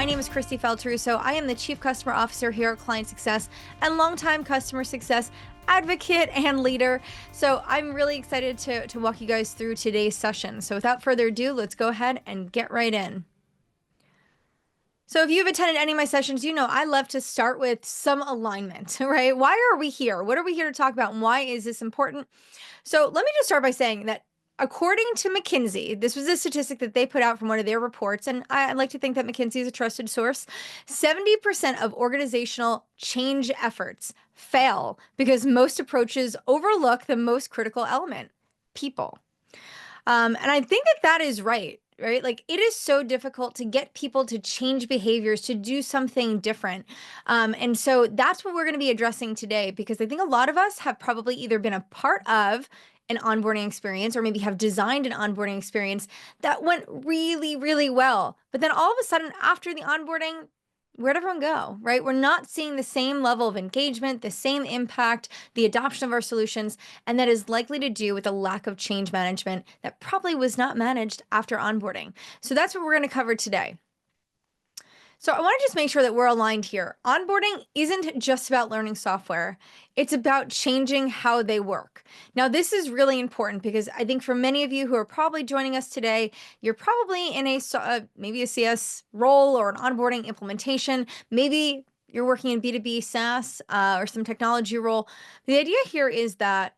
My name is Christy Feltruso. I am the Chief Customer Officer here at ClientSuccess and longtime customer success advocate and leader. So I'm really excited to walk you guys through today's session. So without further ado, let's go ahead and get right in. So if you've attended any of my sessions, you know I love to start with some alignment, right? Why are we here? What are we here to talk about? And why is this important? So let me just start by saying that according to McKinsey, this was a statistic that they put out from one of their reports, and I like to think that McKinsey is a trusted source. 70% of organizational change efforts fail because most approaches overlook the most critical element, people. And I think that is right? Like it is so difficult to get people to change behaviors, to do something different. And so that's what we're going to be addressing today, because I think a lot of us have probably either been a part of an onboarding experience or maybe have designed an onboarding experience that went really, really well. But then all of a sudden after the onboarding, where'd everyone go, right? We're not seeing the same level of engagement, the same impact, the adoption of our solutions, and that is likely to do with a lack of change management that probably was not managed after onboarding. So that's what we're going to cover today. So I want to just make sure that we're aligned here. Onboarding isn't just about learning software. It's about changing how they work. Now, this is really important because I think for many of you who are probably joining us today, you're probably in maybe a CS role or an onboarding implementation. Maybe you're working in B2B SaaS or some technology role. The idea here is that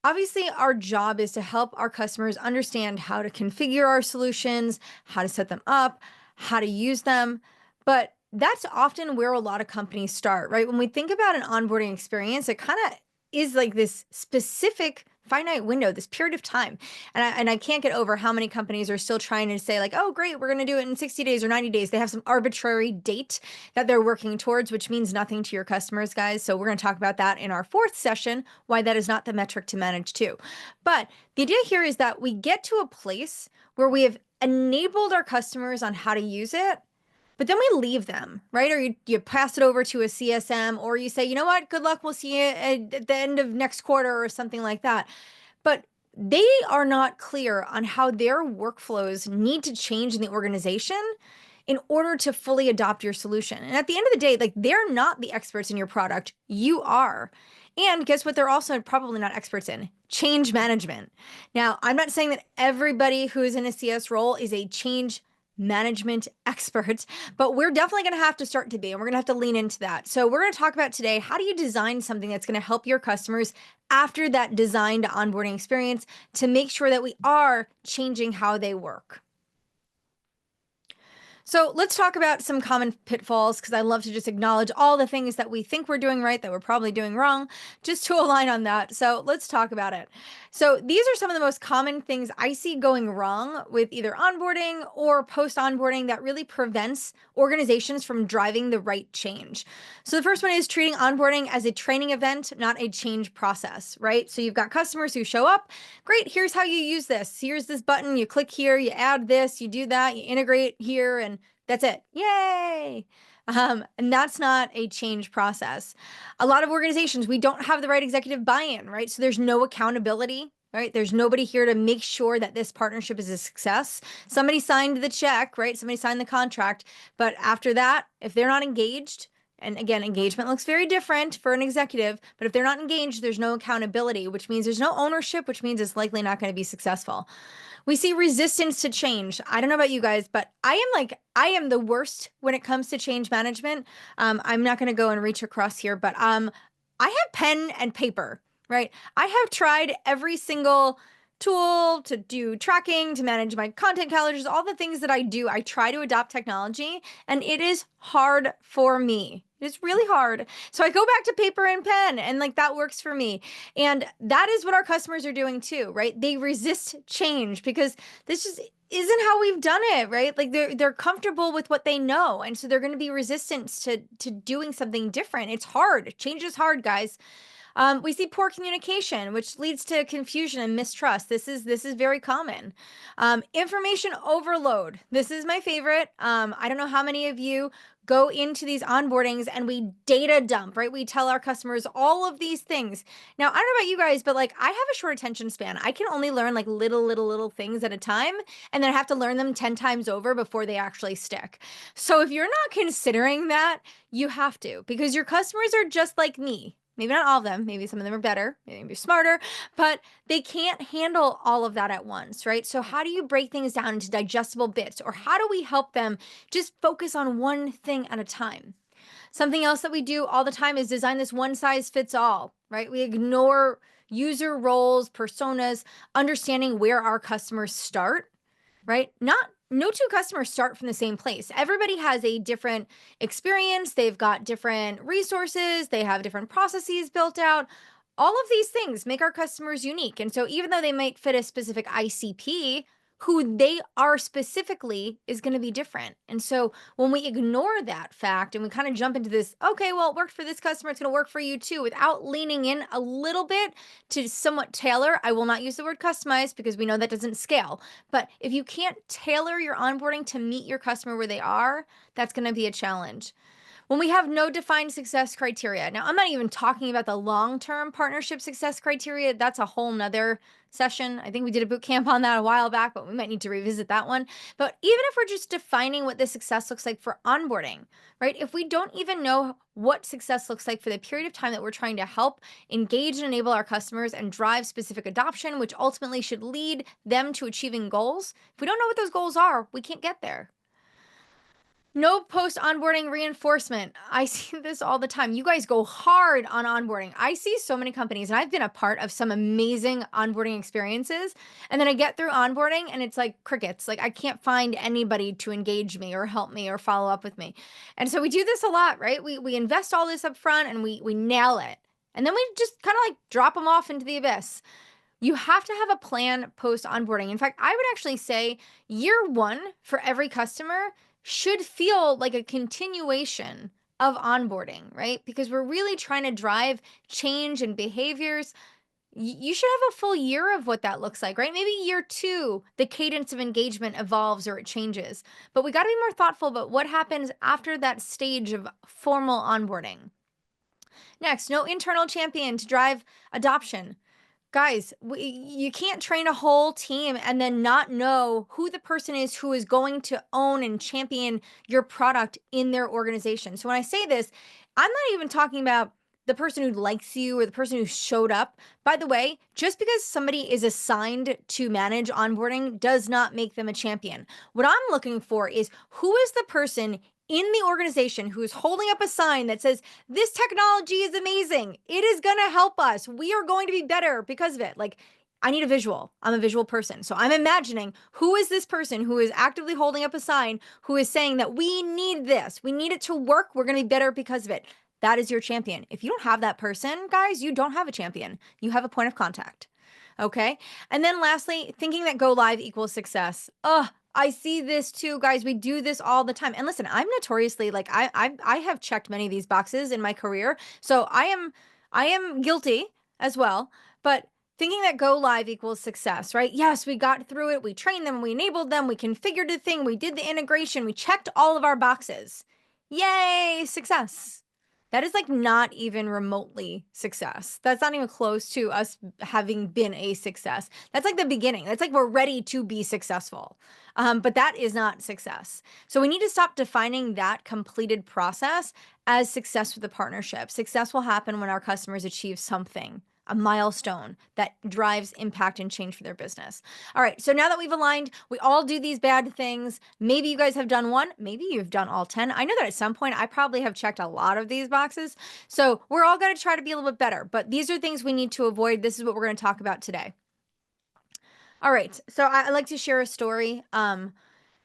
obviously our job is to help our customers understand how to configure our solutions, how to set them up, how to use them. But that's often where a lot of companies start, right? When we think about an onboarding experience, it kind of is like this specific finite window, this period of time. And I can't get over how many companies are still trying to say like, oh, great, we're going to do it in 60 days or 90 days. They have some arbitrary date that they're working towards, which means nothing to your customers, guys. So we're going to talk about that in our fourth session, why that is not the metric to manage too. But the idea here is that we get to a place where we have enabled our customers on how to use it, but then we leave them, right? Or you pass it over to a CSM, or you say, you know what, good luck, we'll see you at the end of next quarter or something like that. But they are not clear on how their workflows need to change in the organization in order to fully adopt your solution. And at the end of the day, like they're not the experts in your product, you are. And guess what? They're also probably not experts in change management. Now, I'm not saying that everybody who is in a CS role is a change management expert, but we're definitely going to have to start to be, and we're going to have to lean into that. So we're going to talk about today, how do you design something that's going to help your customers after that designed onboarding experience to make sure that we are changing how they work. So let's talk about some common pitfalls, because I love to just acknowledge all the things that we think we're doing right that we're probably doing wrong, just to align on that. So let's talk about it. So these are some of the most common things I see going wrong with either onboarding or post-onboarding that really prevents organizations from driving the right change. So the first one is treating onboarding as a training event, not a change process, right? So you've got customers who show up, great, here's how you use this. Here's this button, you click here, you add this, you do that, you integrate here, and that's it. Yay. And that's not a change process. A lot of organizations, we don't have the right executive buy-in, right? So there's no accountability, right? There's nobody here to make sure that this partnership is a success. Somebody signed the check, right? Somebody signed the contract. But after that, if they're not engaged, and again, engagement looks very different for an executive, but if they're not engaged, there's no accountability, which means there's no ownership, which means it's likely not going to be successful. We see resistance to change. I don't know about you guys, but I am the worst when it comes to change management. I'm not going to go and reach across here, but I have pen and paper, right? I have tried every single tool to do tracking, to manage my content calendars, all the things that I do. I try to adopt technology, and it is hard for me. It's really hard. So I go back to paper and pen, and like that works for me. And that is what our customers are doing too, right? They resist change because this just isn't how we've done it, right? Like they're comfortable with what they know. And so they're going to be resistant to doing something different. It's hard. Change is hard, guys. We see poor communication, which leads to confusion and mistrust. This is very common. Information overload. This is my favorite. I don't know how many of you go into these onboardings and we data dump, right? We tell our customers all of these things. Now, I don't know about you guys, but like I have a short attention span. I can only learn like little things at a time, and then I have to learn them 10 times over before they actually stick. So if you're not considering that, you have to, because your customers are just like me. Maybe not all of them, maybe some of them are better, maybe smarter, but they can't handle all of that at once, right? So how do you break things down into digestible bits, or how do we help them just focus on one thing at a time? Something else that we do all the time is design this one size fits all, right? We ignore user roles, personas, understanding where our customers start, right? No two customers start from the same place. Everybody has a different experience. They've got different resources. They have different processes built out. All of these things make our customers unique. And so even though they might fit a specific ICP, who they are specifically is going to be different. And so when we ignore that fact and we kind of jump into this, okay, well, it worked for this customer, it's going to work for you too, without leaning in a little bit to somewhat tailor. I will not use the word customize because we know that doesn't scale. But if you can't tailor your onboarding to meet your customer where they are, that's going to be a challenge. When we have no defined success criteria. Now, I'm not even talking about the long-term partnership success criteria. That's a whole nother session. I think we did a boot camp on that a while back, but we might need to revisit that one. But even if we're just defining what the success looks like for onboarding, right? If we don't even know what success looks like for the period of time that we're trying to help engage and enable our customers and drive specific adoption, which ultimately should lead them to achieving goals, if we don't know what those goals are, we can't get there. No post-onboarding reinforcement. I see this all the time. You guys go hard on onboarding. I see so many companies, and I've been a part of some amazing onboarding experiences. And then I get through onboarding and it's like crickets. Like I can't find anybody to engage me or help me or follow up with me. And so we do this a lot, right? We invest all this up front and we nail it. And then we just kind of like drop them off into the abyss. You have to have a plan post onboarding. In fact, I would actually say year one for every customer should feel like a continuation of onboarding, right? Because we're really trying to drive change and behaviors. You should have a full year of what that looks like, right? Maybe year two, the cadence of engagement evolves or it changes. But we got to be more thoughtful about what happens after that stage of formal onboarding. Next, no internal champion to drive adoption. Guys, you can't train a whole team and then not know who the person is who is going to own and champion your product in their organization. So when I say this, I'm not even talking about the person who likes you or the person who showed up. By the way, just because somebody is assigned to manage onboarding does not make them a champion. What I'm looking for is who is the person in the organization who is holding up a sign that says, this technology is amazing. It is going to help us. We are going to be better because of it. Like, I need a visual. I'm a visual person. So I'm imagining who is this person who is actively holding up a sign who is saying that we need this. We need it to work. We're going to be better because of it. That is your champion. If you don't have that person, guys, you don't have a champion. You have a point of contact. Okay. And then lastly, thinking that go live equals success. Ugh. I see this too, guys. We do this all the time. And listen, I'm notoriously like I have checked many of these boxes in my career. So I am guilty as well. But thinking that go live equals success, right? Yes, we got through it. We trained them, we enabled them, we configured the thing, we did the integration, we checked all of our boxes. Yay, success. That is like not even remotely success. That's not even close to us having been a success. That's like the beginning. That's like we're ready to be successful. But that is not success. So we need to stop defining that completed process as success with the partnership. Success will happen when our customers achieve something, a milestone that drives impact and change for their business. All right, so now that we've aligned, we all do these bad things. Maybe you guys have done one, maybe you've done all 10. I know that at some point I probably have checked a lot of these boxes. So we're all going to try to be a little bit better, but these are things we need to avoid. This is what we're going to talk about today. All right, so I'd like to share a story.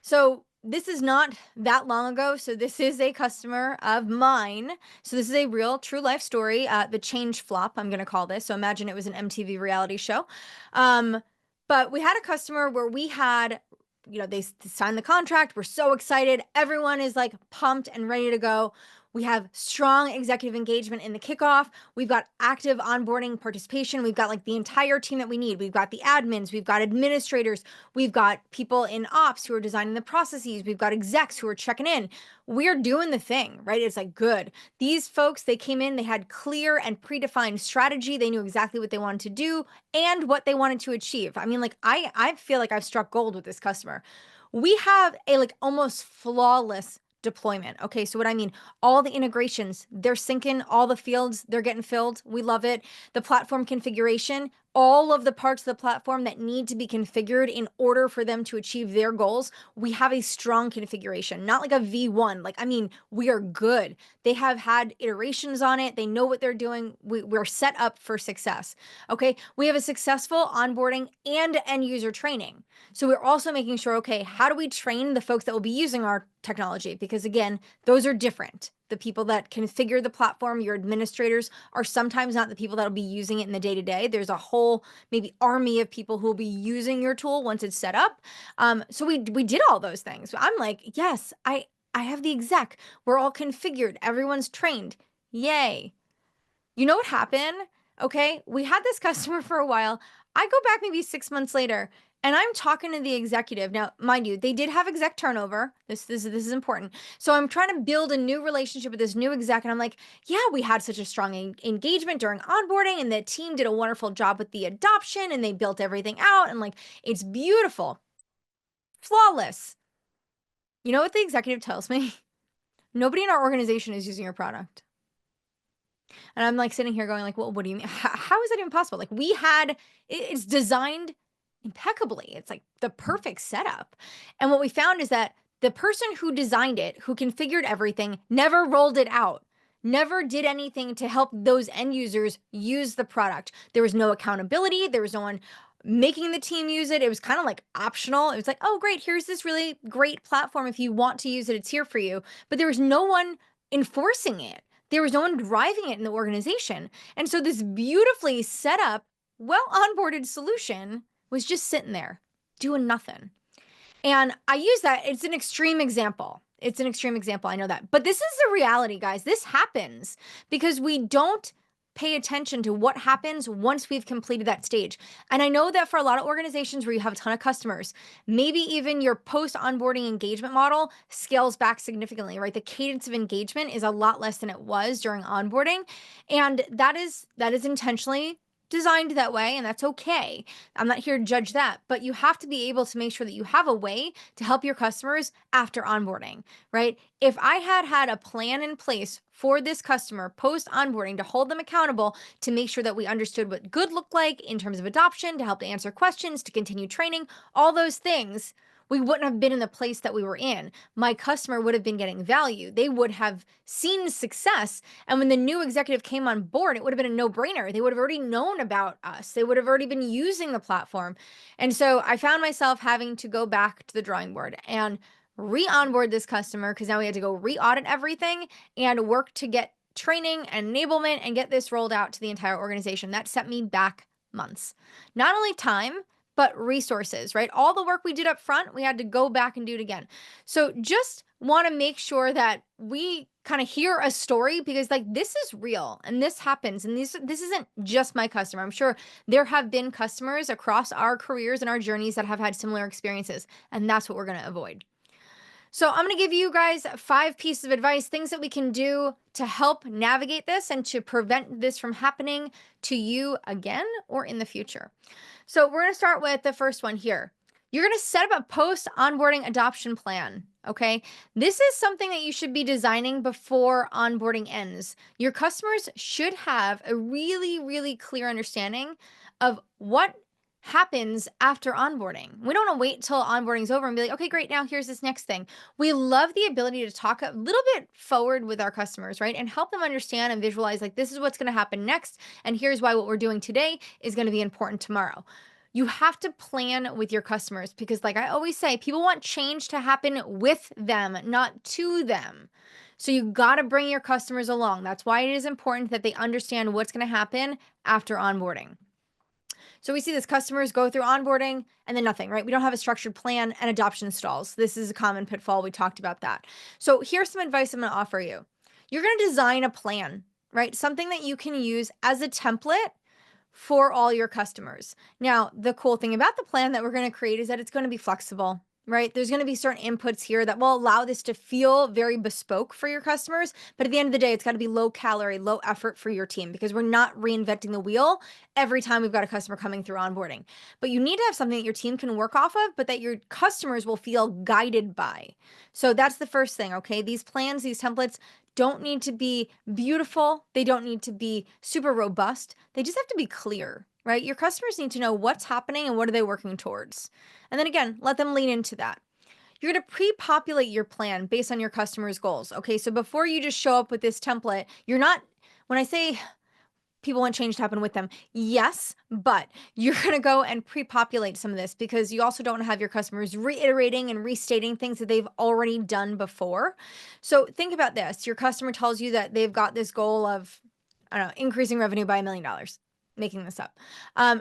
So this is not that long ago. So this is a customer of mine. So this is a real true life story. The change flop, I'm going to call this. So imagine it was an MTV reality show. But we had a customer where we had, they signed the contract. We're so excited. Everyone is like pumped and ready to go. We have strong executive engagement in the kickoff. We've got active onboarding participation. We've got like the entire team that we need. We've got the admins, we've got administrators, we've got people in ops who are designing the processes, we've got execs who are checking in. We're doing the thing, right? It's like good. These folks, they came in, they had clear and predefined strategy. They knew exactly what they wanted to do and what they wanted to achieve. I mean, like I feel like I've struck gold with this customer. We have a like almost flawless deployment. Okay, so what I mean, all the integrations, they're syncing, all the fields, they're getting filled. We love it. The platform configuration, all of the parts of the platform that need to be configured in order for them to achieve their goals, we have a strong configuration, not like a V1. Like, I mean, we are good. They have had iterations on it. They know what they're doing. We're set up for success. Okay, we have a successful onboarding and end user training. So we're also making sure, okay, how do we train the folks that will be using our technology? Because again, those are different. The people that configure the platform, your administrators, are sometimes not the people that will be using it in the day-to-day. There's a whole maybe army of people who will be using your tool once it's set up. So we did all those things. I'm like, yes, I have the exec. We're all configured. Everyone's trained. Yay. You know what happened? Okay, we had this customer for a while. I go back maybe 6 months later, and I'm talking to the executive. Now, mind you, they did have exec turnover. This is important. So I'm trying to build a new relationship with this new exec, and I'm like, yeah, we had such a strong engagement during onboarding, and the team did a wonderful job with the adoption, and they built everything out, and like it's beautiful, flawless. You know what the executive tells me? Nobody in our organization is using your product. And I'm like sitting here going like, well, what do you mean? How is that even possible? Like it's designed impeccably. It's like the perfect setup. And what we found is that the person who designed it, who configured everything, never rolled it out, never did anything to help those end users use the product. There was no accountability. There was no one making the team use it. It was kind of like optional. It was like, oh, great. Here's this really great platform. If you want to use it, it's here for you. But there was no one enforcing it. There was no one driving it in the organization. And so this beautifully set up, well onboarded solution was just sitting there doing nothing. And I use that. It's an extreme example. It's an extreme example. I know that. But this is the reality, guys. This happens because we don't pay attention to what happens once we've completed that stage. And I know that for a lot of organizations where you have a ton of customers, maybe even your post-onboarding engagement model scales back significantly, right? The cadence of engagement is a lot less than it was during onboarding. And that is intentionally designed that way, and that's okay. I'm not here to judge that, but you have to be able to make sure that you have a way to help your customers after onboarding, right? If I had a plan in place for this customer post onboarding to hold them accountable, to make sure that we understood what good looked like in terms of adoption, to help to answer questions, to continue training, all those things, we wouldn't have been in the place that we were in. My customer would have been getting value. They would have seen success. And when the new executive came on board, it would have been a no-brainer. They would have already known about us. They would have already been using the platform. And so I found myself having to go back to the drawing board and re-onboard this customer, because now we had to go re-audit everything and work to get training and enablement and get this rolled out to the entire organization. That set me back months. Not only time, but resources, right? All the work we did up front, we had to go back and do it again. So just want to make sure that we kind of hear a story, because like this is real and this happens, and this isn't just my customer. I'm sure there have been customers across our careers and our journeys that have had similar experiences, and that's what we're going to avoid. So I'm going to give you guys 5 pieces of advice, things that we can do to help navigate this and to prevent this from happening to you again or in the future. So we're going to start with the first one here. You're going to set up a post-onboarding adoption plan, okay? This is something that you should be designing before onboarding ends. Your customers should have a really, really clear understanding of what happens after onboarding. We don't want to wait till onboarding's over and be like, okay, great, now here's this next thing. We love the ability to talk a little bit forward with our customers, right? And help them understand and visualize, like, this is what's going to happen next. And here's why what we're doing today is going to be important tomorrow. You have to plan with your customers, because like I always say, people want change to happen with them, not to them. So you got to bring your customers along. That's why it is important that they understand what's going to happen after onboarding. So we see this customers go through onboarding and then nothing, right? We don't have a structured plan, and adoption stalls. This is a common pitfall. We talked about that. So here's some advice I'm going to offer you. you're going to design a plan, right? Something that you can use as a template for all your customers. Now, the cool thing about the plan that we're going to create is that it's going to be flexible, right? There's going to be certain inputs here that will allow this to feel very bespoke for your customers. But at the end of the day, it's got to be low calorie, low effort for your team because we're not reinventing the wheel every time we've got a customer coming through onboarding. But you need to have something that your team can work off of, but that your customers will feel guided by. So that's the first thing, okay? These plans, these templates, don't need to be beautiful. They don't need to be super robust. They just have to be clear, right? Your customers need to know what's happening and what are they working towards. And then again, let them lean into that. You're going to pre-populate your plan based on your customers' goals. Okay, so before you just show up with this template, you're not, when I say people want change to happen with them, yes, but you're going to go and pre-populate some of this because you also don't want to have your customers reiterating and restating things that they've already done before. So think about this. Your customer tells you that they've got this goal of, I don't know, increasing revenue by $1 million, making this up.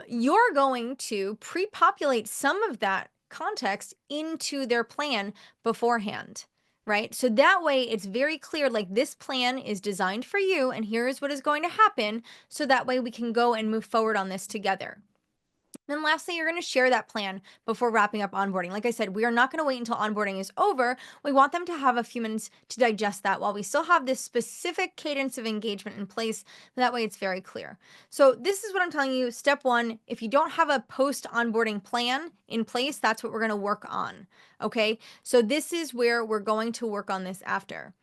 You're going to pre-populate some of that context into their plan beforehand, right? So that way it's very clear, like this plan is designed for you and here is what is going to happen. So that way we can go and move forward on this together. Then lastly, you're going to share that plan before wrapping up onboarding. Like I said, we are not going to wait until onboarding is over. We want them to have a few minutes to digest that while we still have this specific cadence of engagement in place. That way it's very clear. So this is what I'm telling you. Step one, if you don't have a post-onboarding plan in place, that's what we're going to work on. Okay. So this is where we're going to work on this after.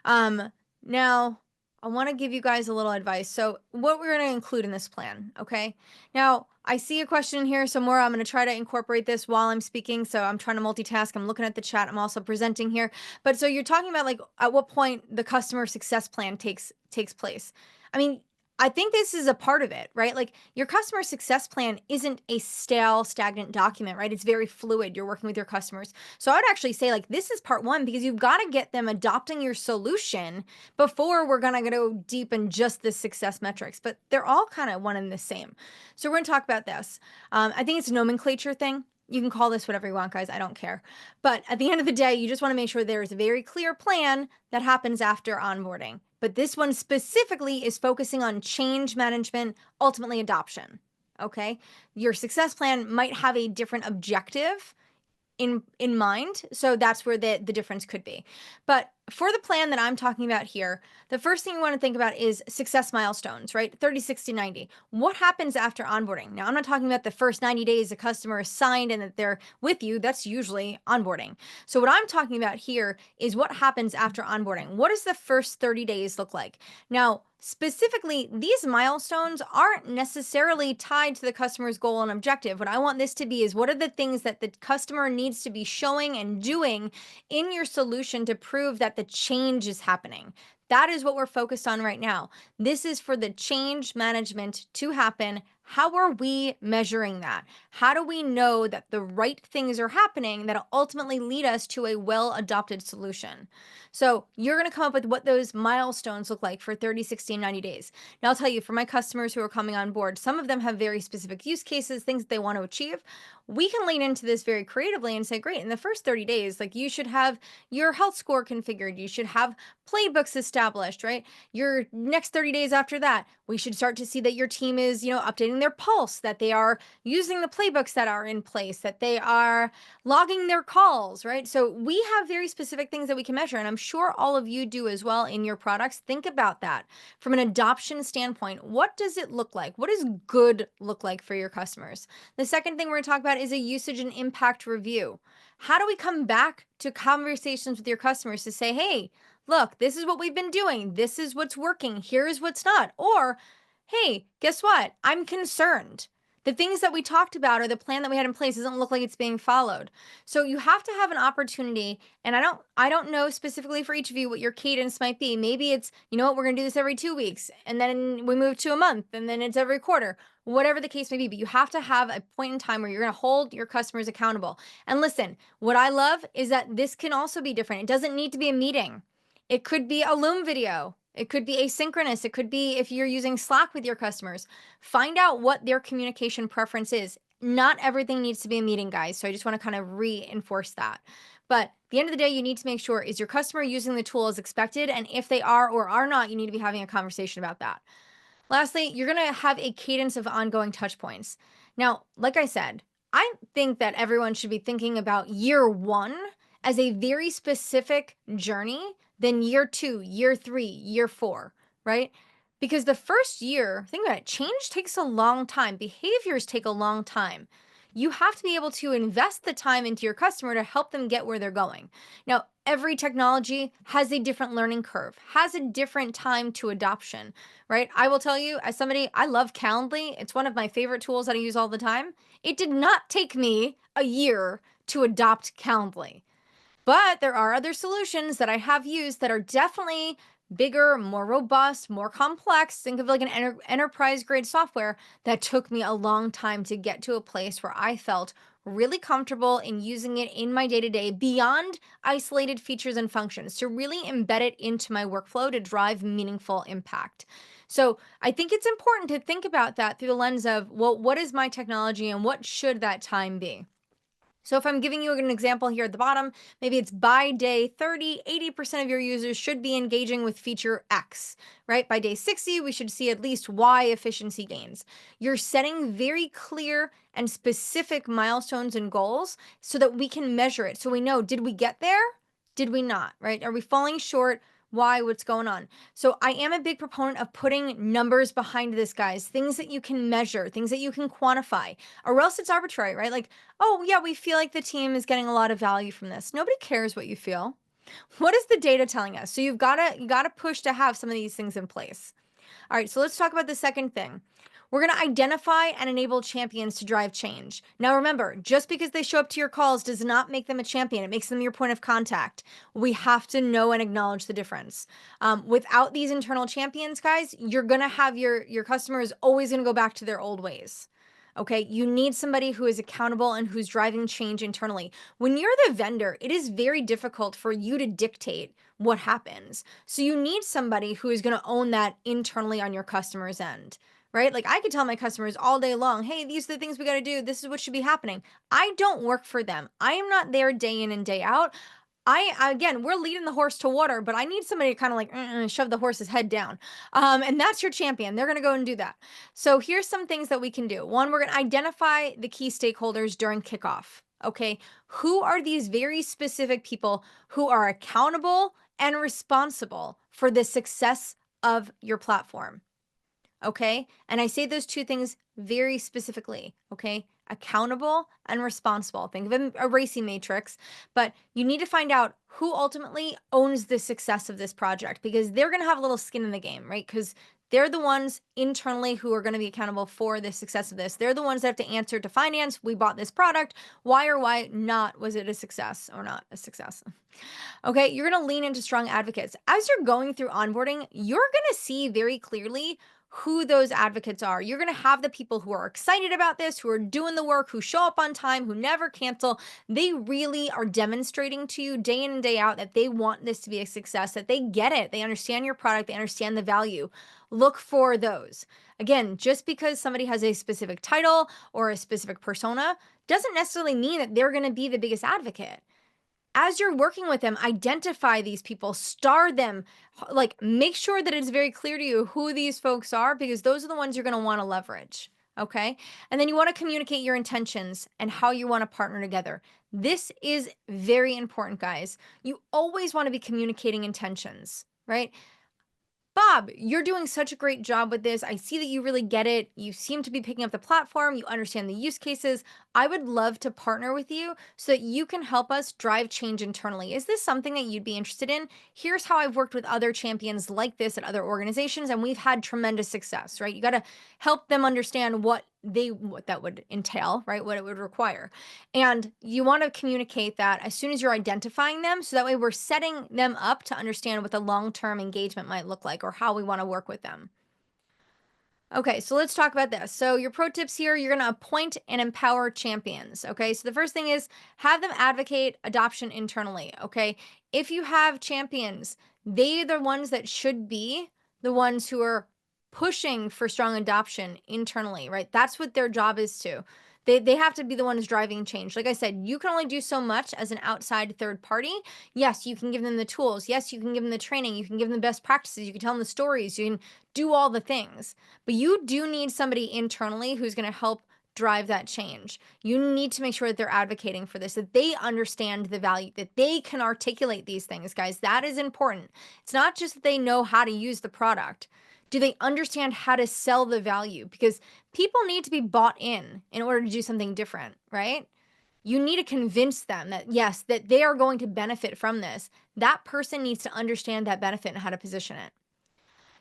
Now, I want to give you guys a little advice. So what we're going to include in this plan, okay? Now, I see a question here somewhere. I'm going to try to incorporate this while I'm speaking. So I'm trying to multitask. I'm looking at the chat. I'm also presenting here. But so you're talking about like at what point the customer success plan takes place. I mean, I think this is a part of it, right? Like your customer success plan isn't a stale, stagnant document, right? It's very fluid. You're working with your customers. So I would actually say like this is part one because you've got to get them adopting your solution before we're going to go deep in just the success metrics, but they're all kind of one and the same. So we're going to talk about this. I think it's a nomenclature thing. You can call this whatever you want, guys. I don't care. But at the end of the day, you just want to make sure there's a very clear plan that happens after onboarding. But this one specifically is focusing on change management, ultimately adoption. Okay. Your success plan might have a different objective in mind. So that's where the difference could be. But for the plan that I'm talking about here, the first thing you want to think about is success milestones, right? 30, 60, 90. What happens after onboarding? Now, I'm not talking about the first 90 days a customer is signed and that they're with you. That's usually onboarding. So what I'm talking about here is what happens after onboarding. What does the first 30 days look like? Now, specifically, these milestones aren't necessarily tied to the customer's goal and objective. What I want this to be is what are the things that the customer needs to be showing and doing in your solution to prove that the change is happening. That is what we're focused on right now. This is for the change management to happen. How are we measuring that? How do we know that the right things are happening that ultimately lead us to a well-adopted solution? So you're going to come up with what those milestones look like for 30, 60, and 90 days. Now, I'll tell you, for my customers who are coming on board, some of them have very specific use cases, things that they want to achieve. We can lean into this very creatively and say, great, in the first 30 days, like you should have your health score configured. You should have playbooks established, right? Your next 30 days after that, we should start to see that your team is, updating their pulse, that they are using the playbooks that are in place, that they are logging their calls, right? So we have very specific things that we can measure. And I'm sure all of you do as well in your products. Think about that from an adoption standpoint. What does it look like? What does good look like for your customers? The second thing we're going to talk about is a usage and impact review. How do we come back to conversations with your customers to say, hey, look, this is what we've been doing. This is what's working. Here's what's not. Or, hey, guess what? I'm concerned. The things that we talked about or the plan that we had in place doesn't look like it's being followed. So you have to have an opportunity, and I don't know specifically for each of you what your cadence might be. Maybe it's, you know what, we're going to do this every 2 weeks, and then we move to a month, and then it's every quarter, whatever the case may be. But you have to have a point in time where you're going to hold your customers accountable. And listen, what I love is that this can also be different. It doesn't need to be a meeting. It could be a Loom video. It could be asynchronous. It could be if you're using Slack with your customers. Find out what their communication preference is. Not everything needs to be a meeting, guys. So I just want to kind of reinforce that. But at the end of the day, you need to make sure, is your customer using the tool as expected? And if they are or are not, you need to be having a conversation about that. Lastly, you're going to have a cadence of ongoing touch points. Now, like I said, I think that everyone should be thinking about year one as a very specific journey than year two, year three, year four, right? Because the first year, think about it, change takes a long time. Behaviors take a long time. You have to be able to invest the time into your customer to help them get where they're going. Now, every technology has a different learning curve, has a different time to adoption, right? I will tell you, as somebody, I love Calendly. It's one of my favorite tools that I use all the time. It did not take me a year to adopt Calendly. But there are other solutions that I have used that are definitely bigger, more robust, more complex. Think of like an enterprise grade software that took me a long time to get to a place where I felt really comfortable in using it in my day to day beyond isolated features and functions to really embed it into my workflow to drive meaningful impact. So I think it's important to think about that through the lens of, well, what is my technology and what should that time be? So if I'm giving you an example here at the bottom, maybe it's by day 30, 80% of your users should be engaging with feature X, right? By day 60, we should see at least Y efficiency gains. You're setting very clear and specific milestones and goals so that we can measure it. So we know, did we get there? Did we not, right? Are we falling short? Why? What's going on? So I am a big proponent of putting numbers behind this, guys, things that you can measure, things that you can quantify, or else it's arbitrary, right? Like, oh, yeah, we feel like the team is getting a lot of value from this. Nobody cares what you feel. What is the data telling us? So you got to push to have some of these things in place. All right, so let's talk about the second thing. We're going to identify and enable champions to drive change. Now, remember, just because they show up to your calls does not make them a champion. It makes them your point of contact. We have to know and acknowledge the difference. Without these internal champions, guys, you're going to have your customers always going to go back to their old ways. Okay, you need somebody who is accountable and who's driving change internally. When you're the vendor, it is very difficult for you to dictate what happens. So you need somebody who is going to own that internally on your customer's end, right? Like I could tell my customers all day long, hey, these are the things we got to do. This is what should be happening. I don't work for them. I am not there day in and day out. Again, we're leading the horse to water, but I need somebody to kind of like shove the horse's head down. And that's your champion. They're going to go and do that. So here's some things that we can do. One, we're going to identify the key stakeholders during kickoff. Okay. Who are these very specific people who are accountable and responsible for the success of your platform? Okay. And I say those two things very specifically. Okay. Accountable and responsible. Think of a racing matrix, but you need to find out who ultimately owns the success of this project because they're going to have a little skin in the game, right? Because they're the ones internally who are going to be accountable for the success of this. They're the ones that have to answer to finance. We bought this product. Why or why not was it a success or not a success? Okay, you're going to lean into strong advocates. As you're going through onboarding, you're going to see very clearly who those advocates are. You're going to have the people who are excited about this, who are doing the work, who show up on time, who never cancel. They really are demonstrating to you day in and day out that they want this to be a success, that they get it. They understand your product, they understand the value. Look for those. Again, just because somebody has a specific title or a specific persona doesn't necessarily mean that they're going to be the biggest advocate. As you're working with them, identify these people, star them, like make sure that it's very clear to you who these folks are because those are the ones you're going to want to leverage. Okay. And then you want to communicate your intentions and how you want to partner together. This is very important, guys. You always want to be communicating intentions, right? Bob, you're doing such a great job with this. I see that you really get it. You seem to be picking up the platform. You understand the use cases. I would love to partner with you so that you can help us drive change internally. Is this something that you'd be interested in? Here's how I've worked with other champions like this at other organizations, and we've had tremendous success, right? You got to help them understand what that would entail, right? What it would require. And you want to communicate that as soon as you're identifying them. So that way we're setting them up to understand what the long-term engagement might look like or how we want to work with them. Okay, so let's talk about this. So your pro tips here, you're going to appoint and empower champions. Okay, so the first thing is have them advocate adoption internally. Okay, if you have champions, they're the ones that should be the ones who are pushing for strong adoption internally, right? That's what their job is to. They have to be the ones driving change. Like I said, you can only do so much as an outside third party. Yes, you can give them the tools. Yes, you can give them the training. You can give them the best practices. You can tell them the stories. You can do all the things. But you do need somebody internally who's going to help drive that change. You need to make sure that they're advocating for this, that they understand the value, that they can articulate these things, guys. That is important. It's not just that they know how to use the product. Do they understand how to sell the value? Because people need to be bought in order to do something different, right? You need to convince them that, yes, that they are going to benefit from this. That person needs to understand that benefit and how to position it.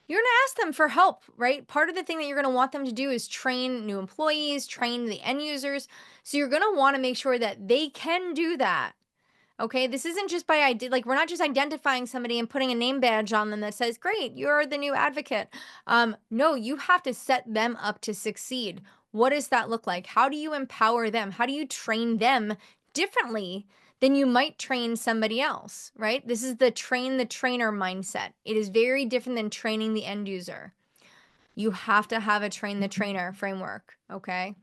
You're going to ask them for help, right? Part of the thing that you're going to want them to do is train new employees, train the end users. So you're going to want to make sure that they can do that. Okay, this isn't just by idea, like we're not just identifying somebody and putting a name badge on them that says, great, you're the new advocate. No, you have to set them up to succeed. What does that look like? How do you empower them? How do you train them differently than you might train somebody else, right? This is the train the trainer mindset. It is very different than training the end user. You have to have a train the trainer framework, okay?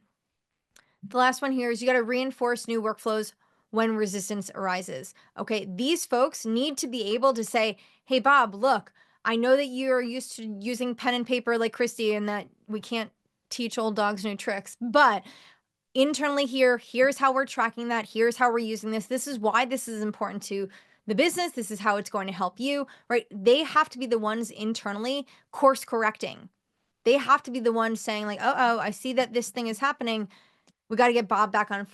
The last one here is you got to reinforce new workflows when resistance arises. Okay, these folks need to be able to say, hey, Bob, look, I know that you're used to using pen and paper like Christy and that we can't teach old dogs new tricks, but internally here's how we're tracking that. Here's how we're using this. This is why this is important to the business. This is how it's going to help you, right? They have to be the ones internally course correcting. They have to be the ones saying like, oh, I see that this thing is happening. We got to get Bob back on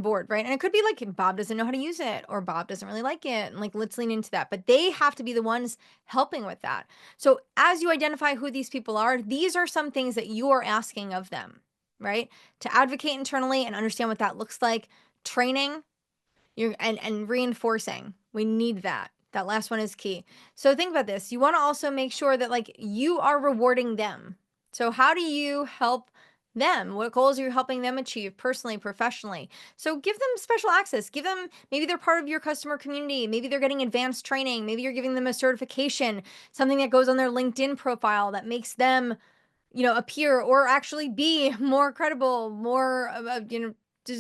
board, right? And it could be like Bob doesn't know how to use it or Bob doesn't really like it. And like, let's lean into that. But they have to be the ones helping with that. So as you identify who these people are, these are some things that you are asking of them, right? To advocate internally and understand what that looks like. Training and reinforcing. We need that. That last one is key. So think about this. You want to also make sure that like you are rewarding them. So how do you help them? What goals are you helping them achieve personally, professionally? So give them special access. Give them, maybe they're part of your customer community. Maybe they're getting advanced training. Maybe you're giving them a certification, something that goes on their LinkedIn profile that makes them, appear or actually be more credible, more,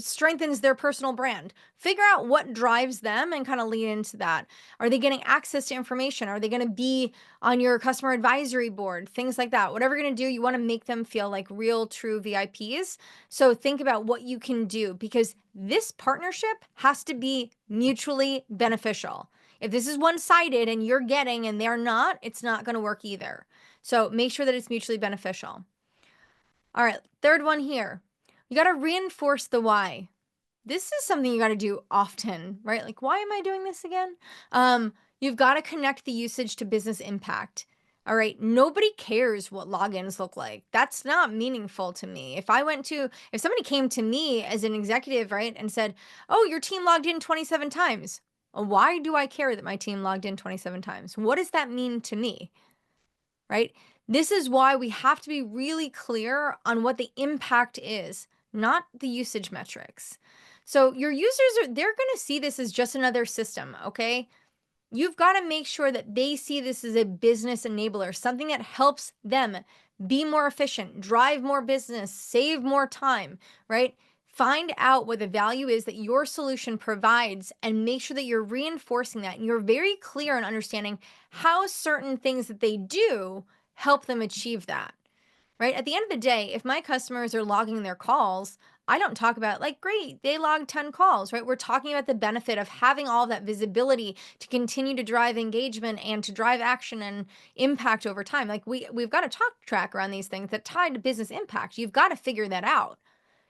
strengthens their personal brand. Figure out what drives them and kind of lean into that. Are they getting access to information? Are they going to be on your customer advisory board? Things like that. Whatever you're going to do, you want to make them feel like real, true VIPs. So think about what you can do because this partnership has to be mutually beneficial. If this is one-sided and you're getting and they're not, it's not going to work either. So make sure that it's mutually beneficial. All right, third one here. You got to reinforce the why. This is something you got to do often, right? Like, why am I doing this again? You've got to connect the usage to business impact. All right. Nobody cares what logins look like. That's not meaningful to me. If somebody came to me as an executive, right, and said, oh, your team logged in 27 times. Why do I care that my team logged in 27 times? What does that mean to me? Right? This is why we have to be really clear on what the impact is, not the usage metrics. So your users they're going to see this as just another system, okay? You've got to make sure that they see this as a business enabler, something that helps them be more efficient, drive more business, save more time, right? Find out what the value is that your solution provides and make sure that you're reinforcing that. And you're very clear in understanding how certain things that they do help them achieve that, right? At the end of the day, if my customers are logging their calls, I don't talk about like, great, they logged 10 calls, right? We're talking about the benefit of having all of that visibility to continue to drive engagement and to drive action and impact over time. Like we've got a talk track around these things that tie to business impact. You've got to figure that out.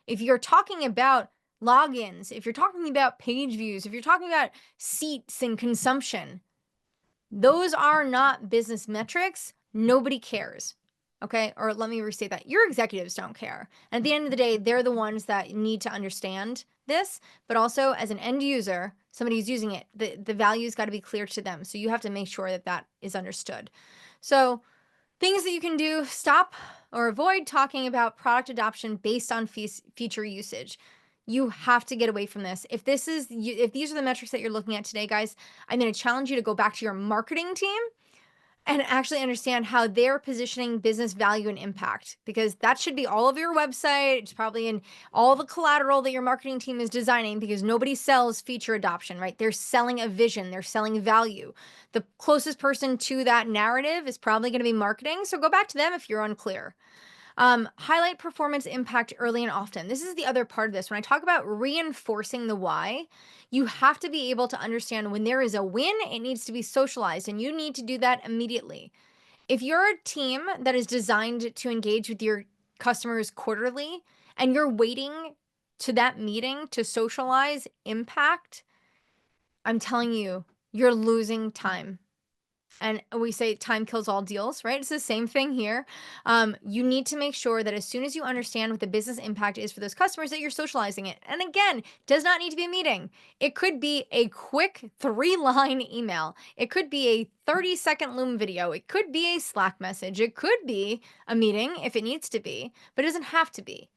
If you're talking about logins, if you're talking about page views, if you're talking about seats and consumption, those are not business metrics. Nobody cares. Okay. Or let me restate that. Your executives don't care. And at the end of the day, they're the ones that need to understand this, but also as an end user, somebody who's using it, the value's got to be clear to them. So you have to make sure that that is understood. So things that you can do, stop or avoid talking about product adoption based on feature usage. You have to get away from this. If these are the metrics that you're looking at today, guys, I'm going to challenge you to go back to your marketing team and actually understand how they're positioning business value and impact, because that should be all over your website. It's probably in all the collateral that your marketing team is designing, because nobody sells feature adoption, right? They're selling a vision, they're selling value. The closest person to that narrative is probably going to be marketing. So go back to them if you're unclear. Highlight performance impact early and often. This is the other part of this. When I talk about reinforcing the why, you have to be able to understand when there is a win, it needs to be socialized, and you need to do that immediately. If you're a team that is designed to engage with your customers quarterly and you're waiting to that meeting to socialize impact, I'm telling you, you're losing time. And we say time kills all deals, right? It's the same thing here. You need to make sure that as soon as you understand what the business impact is for those customers, that you're socializing it. And again, does not need to be a meeting. It could be a quick 3-line email. It could be a 30-second Loom video. It could be a Slack message. It could be a meeting if it needs to be, but it doesn't have to be.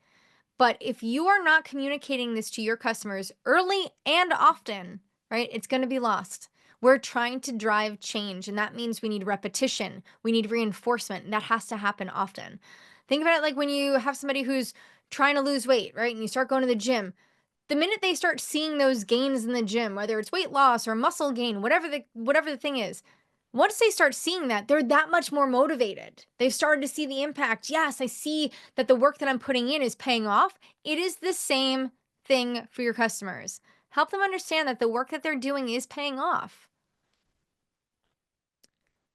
But if you are not communicating this to your customers early and often, right, it's going to be lost. We're trying to drive change, and that means we need repetition. We need reinforcement, and that has to happen often. Think about it like when you have somebody who's trying to lose weight, right? And you start going to the gym. The minute they start seeing those gains in the gym, whether it's weight loss or muscle gain, whatever the thing is, once they start seeing that, they're that much more motivated. They've started to see the impact. Yes, I see that the work that I'm putting in is paying off. It is the same thing for your customers. Help them understand that the work that they're doing is paying off.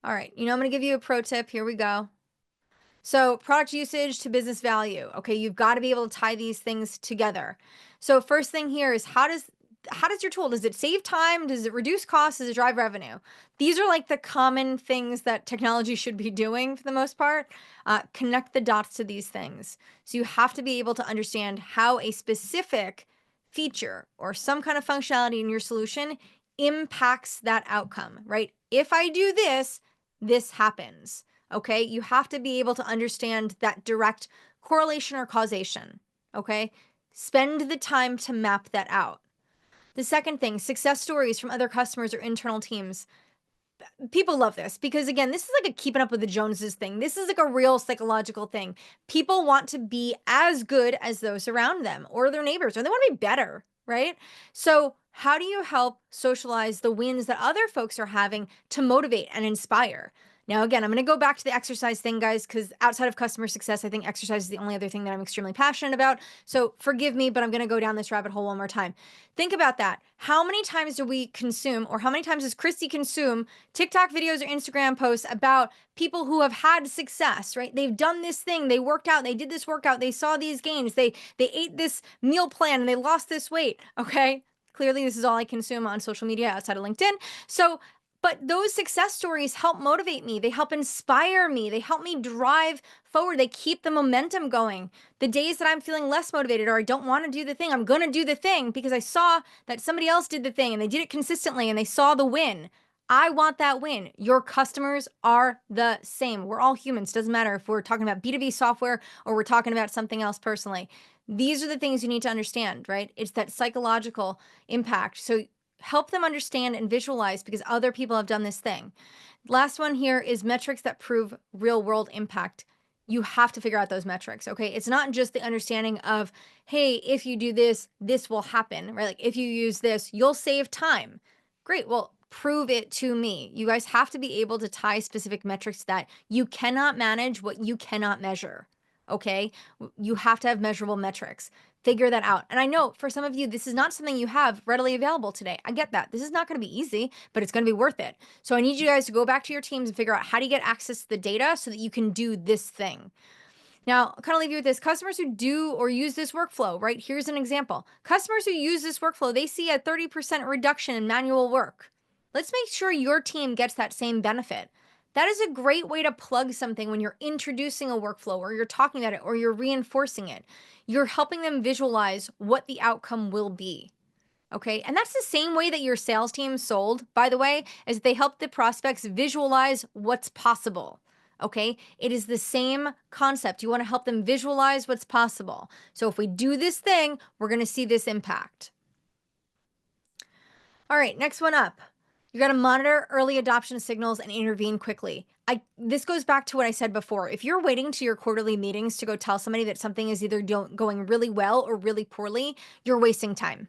All right, I'm going to give you a pro tip. Here we go. So product usage to business value. Okay, you've got to be able to tie these things together. So first thing here is how does your tool, does it save time? Does it reduce costs? Does it drive revenue? These are like the common things that technology should be doing for the most part. Connect the dots to these things. So you have to be able to understand how a specific feature or some kind of functionality in your solution impacts that outcome, right? If I do this, this happens. Okay, you have to be able to understand that direct correlation or causation. Okay, spend the time to map that out. The second thing, success stories from other customers or internal teams. People love this because, again, this is like a keeping up with the Joneses thing. This is like a real psychological thing. People want to be as good as those around them or their neighbors, or they want to be better, right? So how do you help socialize the wins that other folks are having to motivate and inspire? Now, again, I'm going to go back to the exercise thing, guys, because outside of customer success, I think exercise is the only other thing that I'm extremely passionate about. So forgive me, but I'm going to go down this rabbit hole one more time. Think about that. How many times do we consume, or how many times does Christy consume TikTok videos or Instagram posts about people who have had success, right? They've done this thing, they worked out, they did this workout, they saw these gains, they ate this meal plan and they lost this weight, okay? Clearly, this is all I consume on social media outside of LinkedIn. So but those success stories help motivate me. They help inspire me. They help me drive forward. They keep the momentum going. The days that I'm feeling less motivated or I don't want to do the thing, I'm going to do the thing because I saw that somebody else did the thing and they did it consistently and they saw the win. I want that win. Your customers are the same. We're all humans. Doesn't matter if we're talking about B2B software or we're talking about something else personally. These are the things you need to understand, right? It's that psychological impact. So help them understand and visualize because other people have done this thing. Last one here is metrics that prove real world impact. You have to figure out those metrics, okay? It's not just the understanding of, hey, if you do this, this will happen, right? Like if you use this, you'll save time. Great, well, prove it to me. You guys have to be able to tie specific metrics to that. You cannot manage what you cannot measure, okay? You have to have measurable metrics. Figure that out. And I know for some of you, this is not something you have readily available today. I get that. This is not going to be easy, but it's going to be worth it. So I need you guys to go back to your teams and figure out how do you get access to the data so that you can do this thing. Now, I'll kind of leave you with this. Customers who do or use this workflow, right? Here's an example. Customers who use this workflow, they see a 30% reduction in manual work. Let's make sure your team gets that same benefit. That is a great way to plug something when you're introducing a workflow or you're talking about it or you're reinforcing it. You're helping them visualize what the outcome will be. Okay. And that's the same way that your sales team sold, by the way, is they help the prospects visualize what's possible. Okay. It is the same concept. You want to help them visualize what's possible. So if we do this thing, we're going to see this impact. All right. Next one up. You got to monitor early adoption signals and intervene quickly. This goes back to what I said before. If you're waiting to your quarterly meetings to go tell somebody that something is either going really well or really poorly, you're wasting time.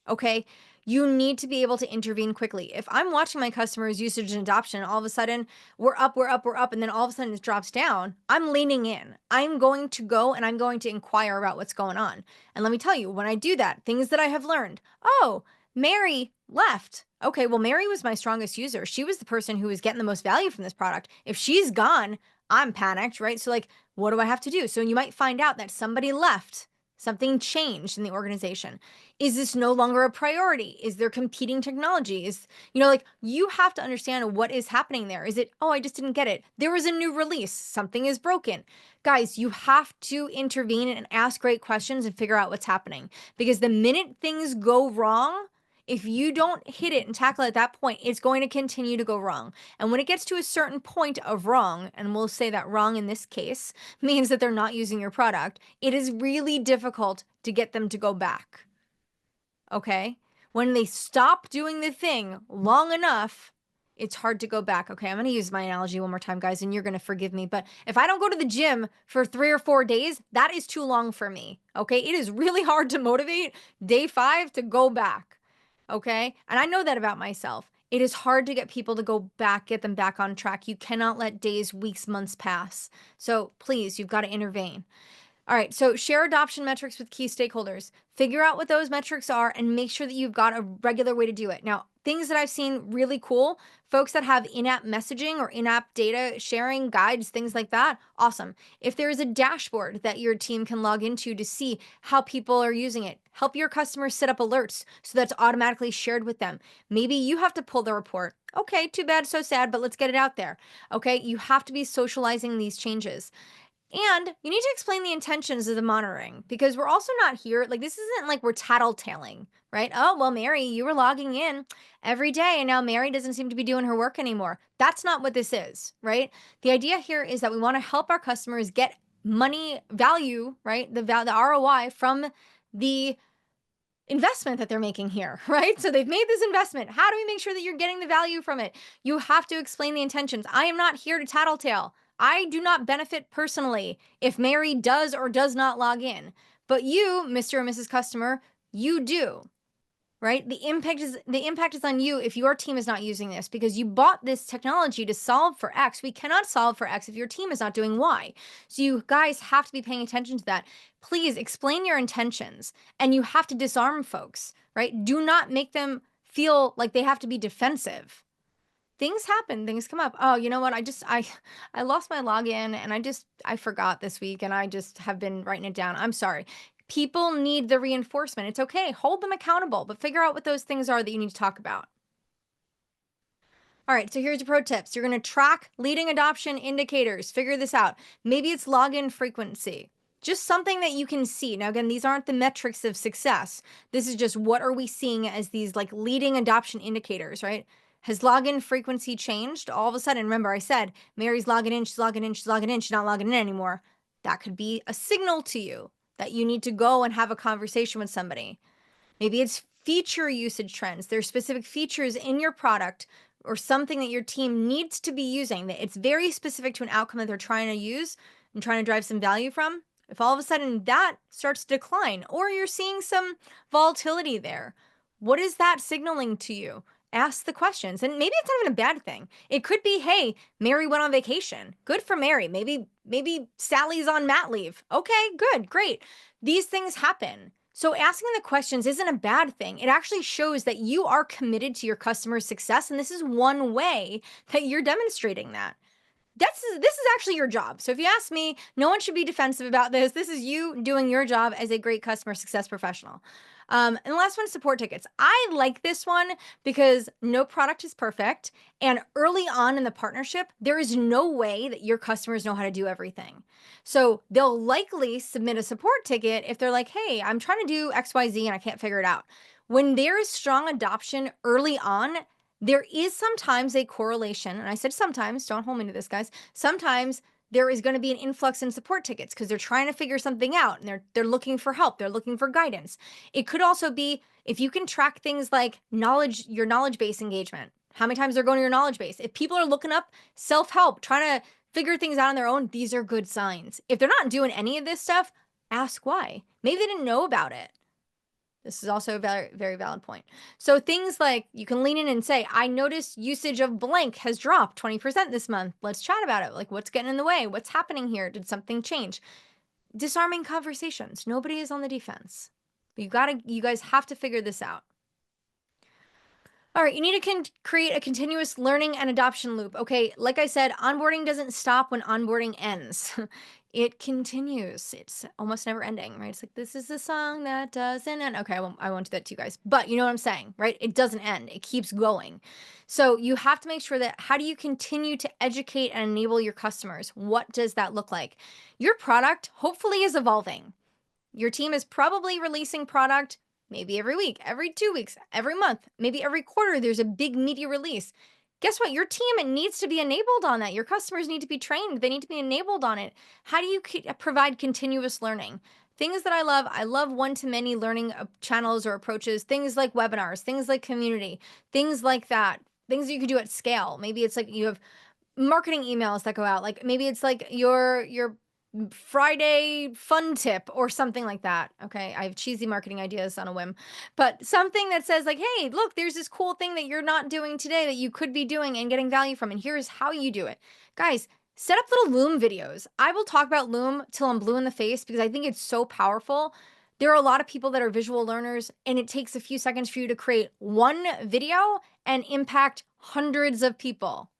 Okay. You need to be able to intervene quickly. If I'm watching my customers' usage and adoption, all of a sudden we're up, we're up, we're up, and then all of a sudden it drops down, I'm leaning in. I'm going to go and I'm going to inquire about what's going on. And let me tell you, when I do that, things that I have learned, oh, Mary left. Okay, well, Mary was my strongest user. She was the person who was getting the most value from this product. If she's gone, I'm panicked, right? So, like, what do I have to do? So, you might find out that somebody left, something changed in the organization. Is this no longer a priority? Is there competing technology? Like, you have to understand what is happening there. Is it, oh, I just didn't get it. There was a new release. Something is broken. Guys, you have to intervene and ask great questions and figure out what's happening. Because the minute things go wrong, if you don't hit it and tackle it at that point, it's going to continue to go wrong. And when it gets to a certain point of wrong, and we'll say that wrong in this case means that they're not using your product, it is really difficult to get them to go back. Okay? When they stop doing the thing long enough, it's hard to go back. Okay, I'm going to use my analogy one more time, guys, and you're going to forgive me. But if I don't go to the gym for 3 or 4 days, that is too long for me. Okay, it is really hard to motivate day 5 to go back. Okay. And I know that about myself. It is hard to get people to go back, get them back on track. You cannot let days, weeks, months pass. So please, you've got to intervene. All right, so share adoption metrics with key stakeholders. Figure out what those metrics are and make sure that you've got a regular way to do it. Now, things that I've seen really cool, folks that have in-app messaging or in-app data sharing guides, things like that, awesome. If there is a dashboard that your team can log into to see how people are using it, help your customers set up alerts so that's automatically shared with them. Maybe you have to pull the report. Okay, too bad, so sad, but let's get it out there. Okay, you have to be socializing these changes. And you need to explain the intentions of the monitoring because we're also not here. Like, this isn't like we're tattletaling, right? Oh, well, Mary, you were logging in every day and now Mary doesn't seem to be doing her work anymore. That's not what this is, right? The idea here is that we want to help our customers get money value, right? The ROI from the investment that they're making here, right? So they've made this investment. How do we make sure that you're getting the value from it? You have to explain the intentions. I am not here to tattletale. I do not benefit personally if Mary does or does not log in. But you, Mr. or Mrs. Customer, you do, right? The impact is on you if your team is not using this because you bought this technology to solve for X. We cannot solve for X if your team is not doing Y. So you guys have to be paying attention to that. Please explain your intentions and you have to disarm folks, right? Do not make them feel like they have to be defensive. Things happen, things come up. Oh, you know what? I lost my login and I forgot this week and I just have been writing it down. I'm sorry. People need the reinforcement. It's okay. Hold them accountable, but figure out what those things are that you need to talk about. All right, so here's your pro tips. You're going to track leading adoption indicators. Figure this out. Maybe it's login frequency. Just something that you can see. Now, again, these aren't the metrics of success. This is just what are we seeing as these like leading adoption indicators, right? Has login frequency changed? All of a sudden, remember I said, Mary's logging in, she's logging in, she's logging in, she's not logging in anymore. That could be a signal to you that you need to go and have a conversation with somebody. Maybe it's feature usage trends. There's specific features in your product or something that your team needs to be using that it's very specific to an outcome that they're trying to use and trying to drive some value from. If all of a sudden that starts to decline or you're seeing some volatility there, what is that signaling to you? Ask the questions. And maybe it's not even a bad thing. It could be, hey, Mary went on vacation. Good for Mary. Maybe Sally's on mat leave. Okay, good, great. These things happen. So asking the questions isn't a bad thing. It actually shows that you are committed to your customer's success. And this is one way that you're demonstrating that. This is actually your job. So if you ask me, no one should be defensive about this. This is you doing your job as a great customer success professional. And the last one is support tickets. I like this one because no product is perfect. And early on in the partnership, there is no way that your customers know how to do everything. So they'll likely submit a support ticket if they're like, hey, I'm trying to do XYZ and I can't figure it out. When there is strong adoption early on, there is sometimes a correlation, and I said sometimes, don't hold me to this, guys. Sometimes there is going to be an influx in support tickets because they're trying to figure something out and they're looking for help, they're looking for guidance. It could also be if you can track things like your knowledge base engagement. how many times they're going to your knowledge base. If people are looking up self-help, trying to figure things out on their own, these are good signs. If they're not doing any of this stuff, ask why. Maybe they didn't know about it. This is also a very, very valid point. So things like you can lean in and say, I noticed usage of blank has dropped 20% this month. Let's chat about it. Like, what's getting in the way? What's happening here? Did something change? Disarming conversations. Nobody is on the defense. You guys have to figure this out. All right, you need to create a continuous learning and adoption loop. Okay, like I said, onboarding doesn't stop when onboarding ends. It continues. It's almost never ending, right? It's like, this is the song that doesn't end. Okay, I won't do that to you guys, but you know what I'm saying, right? It doesn't end. It keeps going. So you have to make sure that how do you continue to educate and enable your customers? What does that look like? Your product hopefully is evolving. Your team is probably releasing product maybe every week, every 2 weeks, every month, maybe every quarter, there's a big media release. Guess what? Your team needs to be enabled on that. Your customers need to be trained. They need to be enabled on it. How do you provide continuous learning? Things that I love one-to-many learning channels or approaches, things like webinars, things like community, things like that, things that you can do at scale. Maybe it's like you have marketing emails that go out. Like maybe it's like your Friday fun tip or something like that. Okay. I have cheesy marketing ideas on a whim, but something that says like, hey, look, there's this cool thing that you're not doing today that you could be doing and getting value from. And here's how you do it. Guys, set up little Loom videos. I will talk about Loom till I'm blue in the face because I think it's so powerful. There are a lot of people that are visual learners, and it takes a few seconds for you to create one video and impact hundreds of people.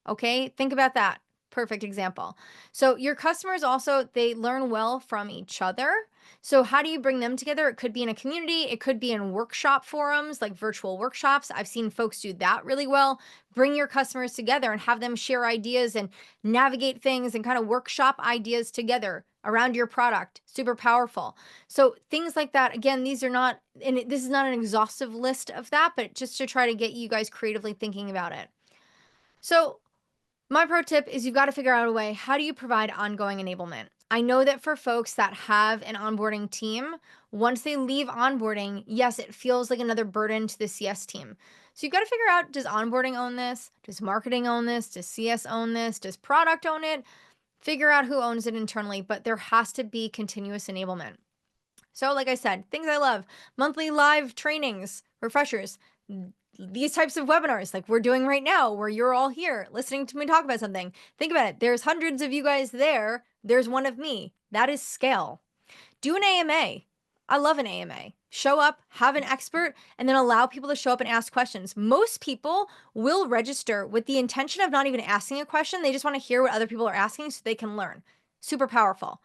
Okay, think about that. Perfect example. So your customers also, they learn well from each other. So how do you bring them together? It could be in a community. It could be in workshop forums, like virtual workshops. I've seen folks do that really well. Bring your customers together and have them share ideas and navigate things and kind of workshop ideas together around your product. Super powerful. So things like that. Again, these are not, and this is not an exhaustive list of that, but just to try to get you guys creatively thinking about it. So my pro tip is you've got to figure out a way. How do you provide ongoing enablement? I know that for folks that have an onboarding team, once they leave onboarding, yes, it feels like another burden to the CS team. So you've got to figure out, does onboarding own this? Does marketing own this? Does CS own this? Does product own it? Figure out who owns it internally, but there has to be continuous enablement. So like I said, things I love, monthly live trainings, refreshers, these types of webinars like we're doing right now, where you're all here listening to me talk about something. Think about it. There's hundreds of you guys there. There's one of me. That is scale. Do an AMA. I love an AMA. Show up, have an expert, and then allow people to show up and ask questions. Most people will register with the intention of not even asking a question. They just want to hear what other people are asking so they can learn. Super powerful.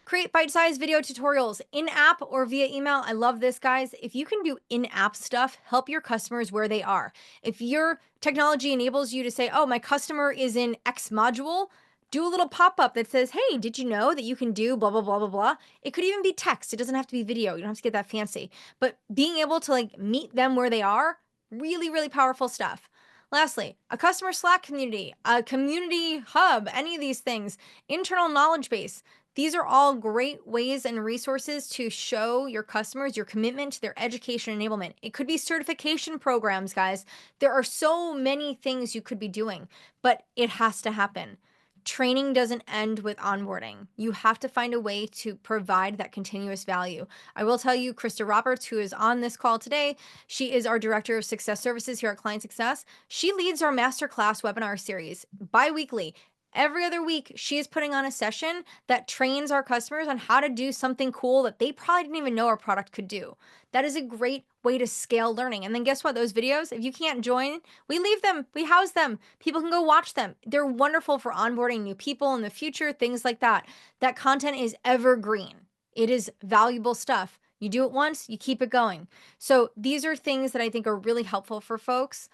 Create bite-sized video tutorials in-app or via email. I love this, guys. If you can do in-app stuff, help your customers where they are. If your technology enables you to say, oh, my customer is in X module, do a little pop-up that says, hey, did you know that you can do blah, blah, blah, blah, blah. It could even be text. It doesn't have to be video. You don't have to get that fancy. But being able to like meet them where they are, really, really powerful stuff. Lastly, a customer Slack community, a community hub, any of these things, internal knowledge base. These are all great ways and resources to show your customers your commitment to their education enablement. It could be certification programs, guys. There are so many things you could be doing, but it has to happen. Training doesn't end with onboarding. You have to find a way to provide that continuous value. I will tell you, Krista Roberts, who is on this call today, she is our Director of Success Services here at ClientSuccess. She leads our masterclass webinar series bi-weekly. Every other week, she is putting on a session that trains our customers on how to do something cool that they probably didn't even know our product could do. That is a great way to scale learning. And then guess what? Those videos, if you can't join, we leave them, we house them. People can go watch them. They're wonderful for onboarding new people in the future, things like that. That content is evergreen. It is valuable stuff. You do it once, you keep it going. So these are things that I think are really helpful for folks.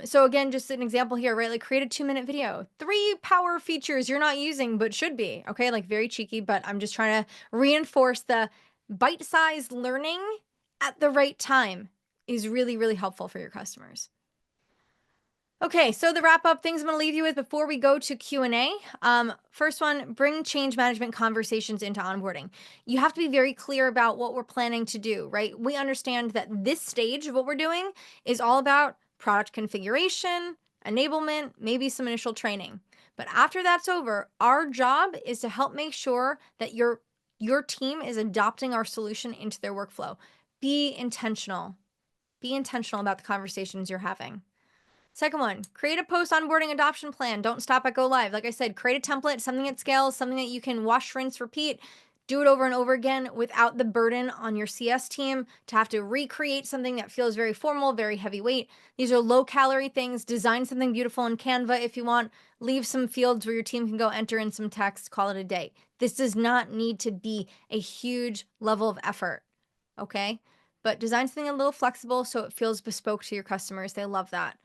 So again, just an example here, right? Like create a 2-minute video, 3 power features you're not using, but should be, okay? Like very cheeky, but I'm just trying to reinforce the bite-sized learning at the right time is really, really helpful for your customers. Okay, so the wrap up things I'm going to leave you with before we go to Q&A. First one, bring change management conversations into onboarding. You have to be very clear about what we're planning to do, right? We understand that this stage of what we're doing is all about product configuration, enablement, maybe some initial training. But after that's over, our job is to help make sure that your team is adopting our solution into their workflow. Be intentional. Be intentional about the conversations you're having. Second one, create a post-onboarding adoption plan. Don't stop at go live. Like I said, create a template, something that scales, something that you can wash, rinse, repeat. Do it over and over again without the burden on your CS team to have to recreate something that feels very formal, very heavyweight. These are low-calorie things. Design something beautiful in Canva if you want. Leave some fields where your team can go enter in some text, call it a day. This does not need to be a huge level of effort, okay? But design something a little flexible so it feels bespoke to your customers. They love that.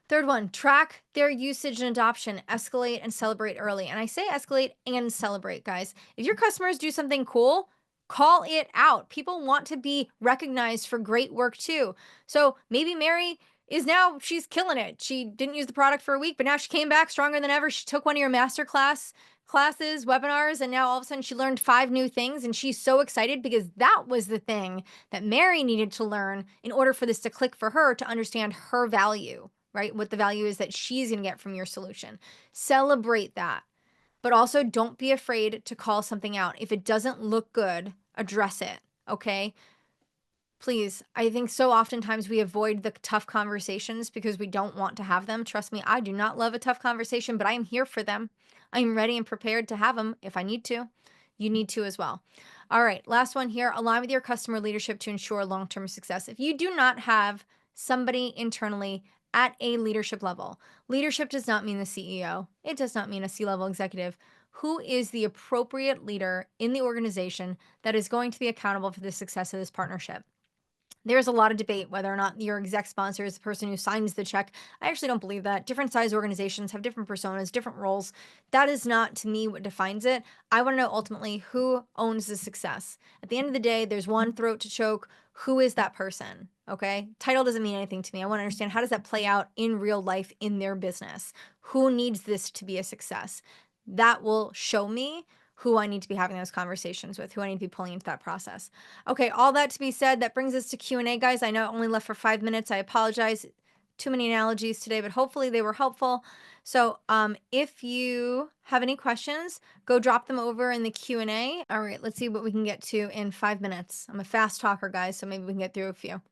Third one, track their usage and adoption, escalate and celebrate early. And I say escalate and celebrate, guys. If your customers do something cool, call it out. People want to be recognized for great work too. So maybe Mary she's killing it. She didn't use the product for a week, but now she came back stronger than ever. She took one of your classes, webinars, and now all of a sudden she learned 5 new things, and she's so excited because that was the thing that Mary needed to learn in order for this to click for her to understand her value, right? What the value is that she's going to get from your solution. Celebrate that. But also don't be afraid to call something out. If it doesn't look good, address it, okay? Please, I think so oftentimes we avoid the tough conversations because we don't want to have them. Trust me, I do not love a tough conversation, but I am here for them. I'm ready and prepared to have them if I need to. You need to as well. All right, last one here. Align with your customer leadership to ensure long-term success. If you do not have somebody internally at a leadership level, leadership does not mean the CEO. It does not mean a C-level executive. Who is the appropriate leader in the organization that is going to be accountable for the success of this partnership? There's a lot of debate whether or not your exec sponsor is the person who signs the check. I actually don't believe that. Different size organizations have different personas, different roles. That is not, to me, what defines it. I want to know ultimately who owns the success. At the end of the day, there's one throat to choke. Who is that person? Okay? Title doesn't mean anything to me. I want to understand, how does that play out in real life in their business? Who needs this to be a success? That will show me who I need to be having those conversations with, who I need to be pulling into that process. Okay, all that to be said, that brings us to Q&A, guys. I know I only left for 5 minutes. I apologize. Too many analogies today, but hopefully they were helpful. So if you have any questions, go drop them over in the Q&A. All right, let's see what we can get to in 5 minutes. I'm a fast talker, guys, so maybe we can get through a few.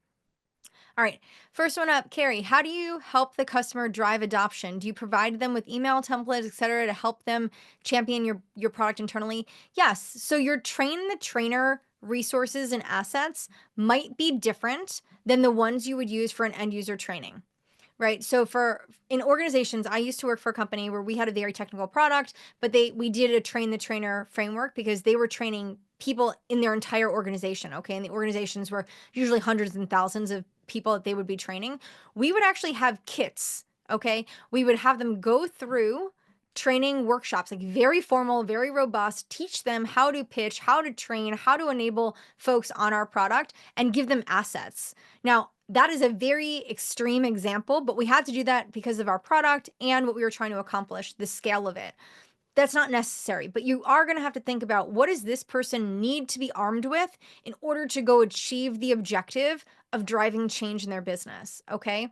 All right, first one up, Carrie, how do you help the customer drive adoption? Do you provide them with email templates, et cetera, to help them champion your product internally? Yes, so your train the trainer resources and assets might be different than the ones you would use for an end user training. Right. So in organizations, I used to work for a company where we had a very technical product, but we did a train the trainer framework because they were training people in their entire organization. Okay. And the organizations were usually hundreds and thousands of people that they would be training. We would actually have kits. Okay. We would have them go through training workshops, like very formal, very robust, teach them how to pitch, how to train, how to enable folks on our product, and give them assets. Now, that is a very extreme example, but we had to do that because of our product and what we were trying to accomplish, the scale of it. That's not necessary, but you are going to have to think about, what does this person need to be armed with in order to go achieve the objective of driving change in their business, okay?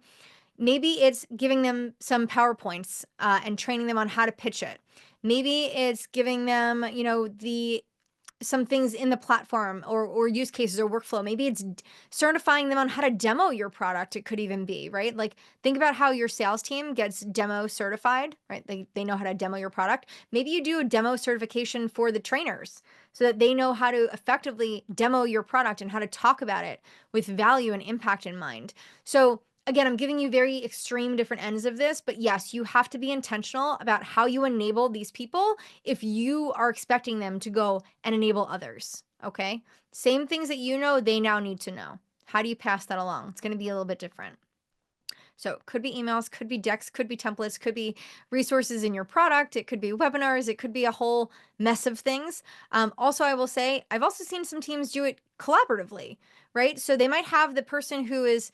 Maybe it's giving them some PowerPoints and training them on how to pitch it. Maybe it's giving them, some things in the platform or use cases or workflow. Maybe it's certifying them on how to demo your product. It could even be, right? Like, think about how your sales team gets demo certified, right? They know how to demo your product. Maybe you do a demo certification for the trainers so that they know how to effectively demo your product and how to talk about it with value and impact in mind. So again, I'm giving you very extreme different ends of this, but yes, you have to be intentional about how you enable these people if you are expecting them to go and enable others, okay? Same things that they now need to know. How do you pass that along? It's going to be a little bit different. So it could be emails, could be decks, could be templates, could be resources in your product. It could be webinars. It could be a whole mess of things. Also, I will say, I've also seen some teams do it collaboratively, right? So they might have the person who is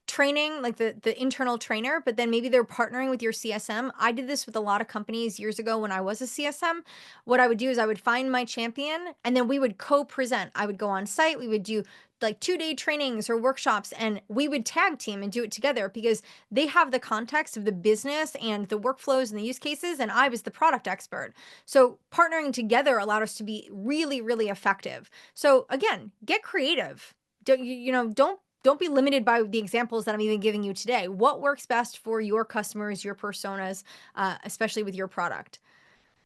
training, like the internal trainer, but then maybe they're partnering with your CSM. I did this with a lot of companies years ago when I was a CSM. What I would do is I would find my champion and then we would co-present. I would go on site. We would do like 2-day trainings or workshops, and we would tag team and do it together because they have the context of the business and the workflows and the use cases, and I was the product expert. So partnering together allowed us to be really, really effective. So again, get creative. Don't be limited by the examples that I'm even giving you today. What works best for your customers, your personas, especially with your product?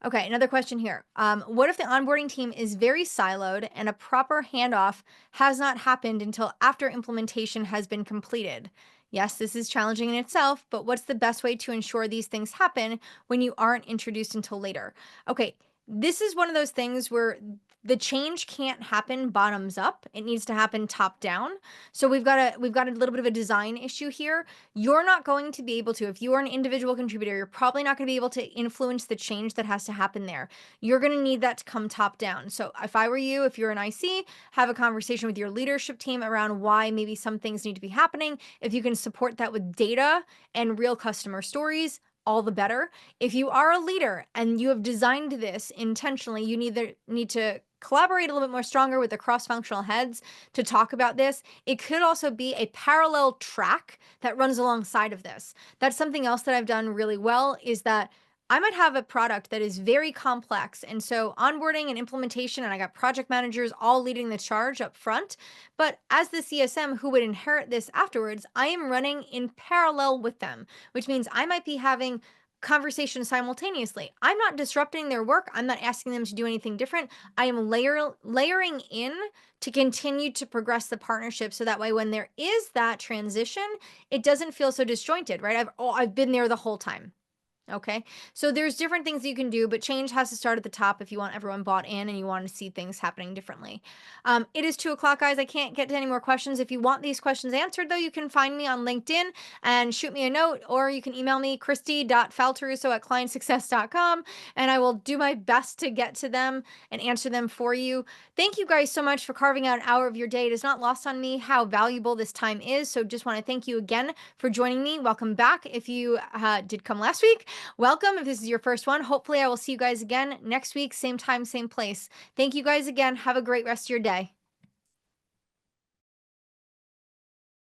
Okay, another question here. What if the onboarding team is very siloed and a proper handoff has not happened until after implementation has been completed? Yes, this is challenging in itself, but what's the best way to ensure these things happen when you aren't introduced until later? Okay, this is one of those things where the change can't happen bottoms up. It needs to happen top down. So we've got a little bit of a design issue here. You're not going to be able to, if you are an individual contributor, you're probably not going to be able to influence the change that has to happen there. You're going to need that to come top down. So if I were you, if you're an IC, have a conversation with your leadership team around why maybe some things need to be happening. If you can support that with data and real customer stories, all the better. If you are a leader and you have designed this intentionally, you need to collaborate a little bit more stronger with the cross-functional heads to talk about this. It could also be a parallel track that runs alongside of this. That's something else that I've done really well, is that I might have a product that is very complex. And so onboarding and implementation, and I got project managers all leading the charge up front. But as the CSM who would inherit this afterwards, I am running in parallel with them, which means I might be having conversations simultaneously. I'm not disrupting their work. I'm not asking them to do anything different. I am layering in to continue to progress the partnership, so that way when there is that transition, it doesn't feel so disjointed, right? I've been there the whole time. Okay. So there's different things you can do, but change has to start at the top if you want everyone bought in and you want to see things happening differently. It is 2 o'clock, guys. I can't get to any more questions. If you want these questions answered, though, you can find me on LinkedIn and shoot me a note, or you can email me, christy.falteruso@clientsuccess.com, and I will do my best to get to them and answer them for you. Thank you guys so much for carving out an hour of your day. It is not lost on me how valuable this time is. So just want to thank you again for joining me. Welcome back if you did come last week. Welcome if this is your first one. Hopefully I will see you guys again next week, same time, same place. Thank you guys again. Have a great rest of your day.